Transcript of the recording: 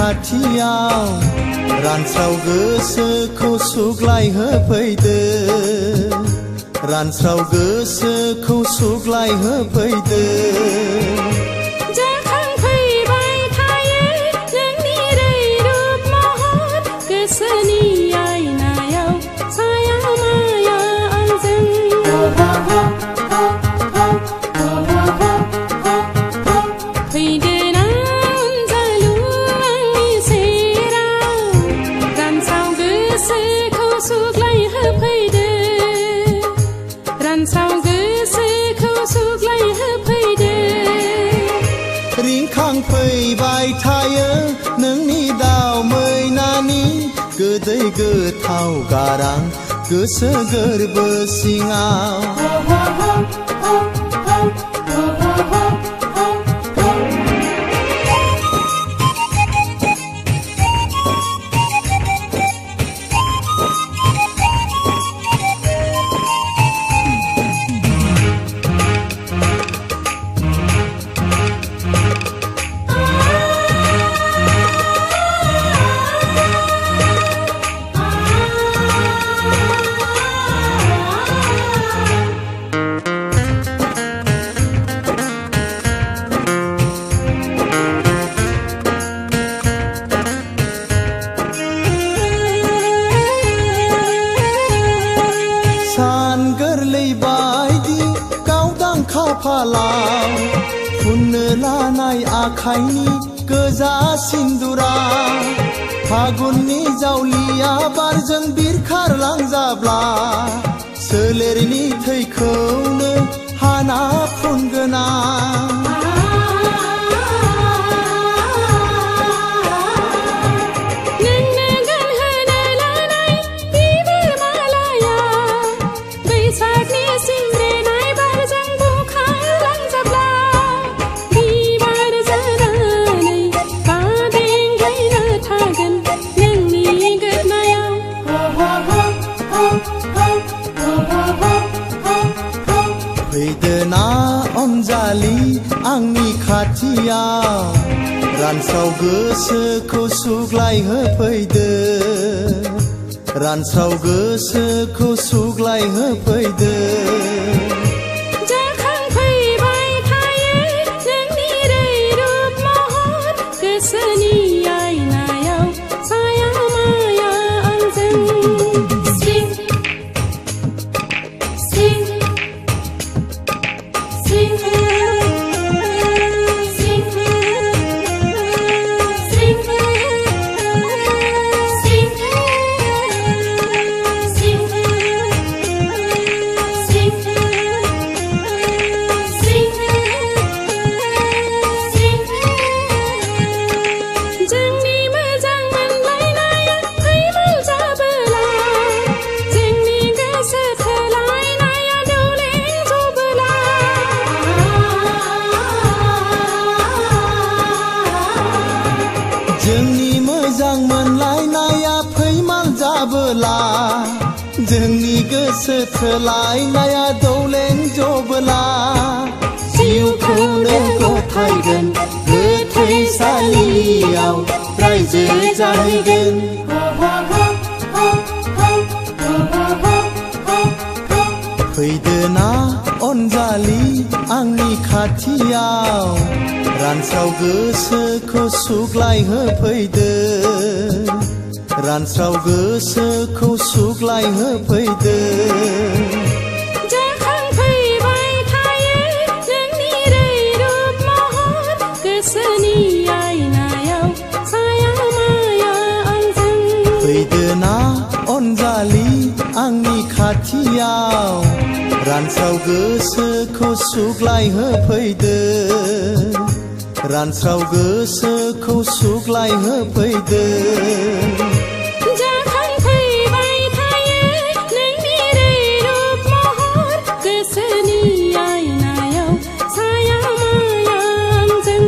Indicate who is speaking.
Speaker 1: खाथियाव रानस्राव गोसोखौ सुग्लायहोफैदो रानस्राव गोसोखौ सुग्लायहोफैदो
Speaker 2: जाखांफैबाय थायो नोंनि रैरुब महर गोसोनि आयनायाव साया माया आंजों रानस्राव गोसोखौ सुग्लायहोफैदो
Speaker 1: रिंखांफैबाय थायो नोंनि दाउ मैनानि गोदै गोथाव गारां गोसो गोरबो सिङाव गोरलै बायदि गावदां खाफालाव फुननो लानाय आखाइनि गोजा सिन्दुरा फागुननि जावलिया बारजों बिरखारलांजाब्ला सोलेरनि थैखौनो हाना फुनगोना फैदोना अनजालि आंनि खाथियाव रानस्राव गोसोखौ सुग्लायहोफैदो रानस्राव गोसोखौ सुग्लायहोफैदो
Speaker 2: जाखांफैबाय थायो नोंनि रैरुब महर गोसोनि आयनायाव साया माया आंजों
Speaker 1: जोंनि मोजां मोनलायनाया फैमाल जाबोला जोंनि गोसो थोलायनाया दौलें जबोला जिउखौनो गथायगोन गोथैसालियाव रायजो जाहैगोन फैदोना अनजालि आंनि खाथियाव रानस्राव गोसोखौ सुग्लायहोफैदो रानस्राव गोसोखौ सुग्लायहोफैदो
Speaker 2: जाखांफैबाय थायो नोंनि रैरुब महर गोसोनि आयनायाव साया माया आंजों
Speaker 1: फैदोना अनजालि आंनि खाथियाव रानस्राव गोसोखौ सुग्लायहोफैदो रानस्राव गोसोखौ सुग्लायहोफैदो
Speaker 2: जाखांफैबाय थायो नोंनि रैरुब महर गोसोनि आयनायाव साया माया आंजों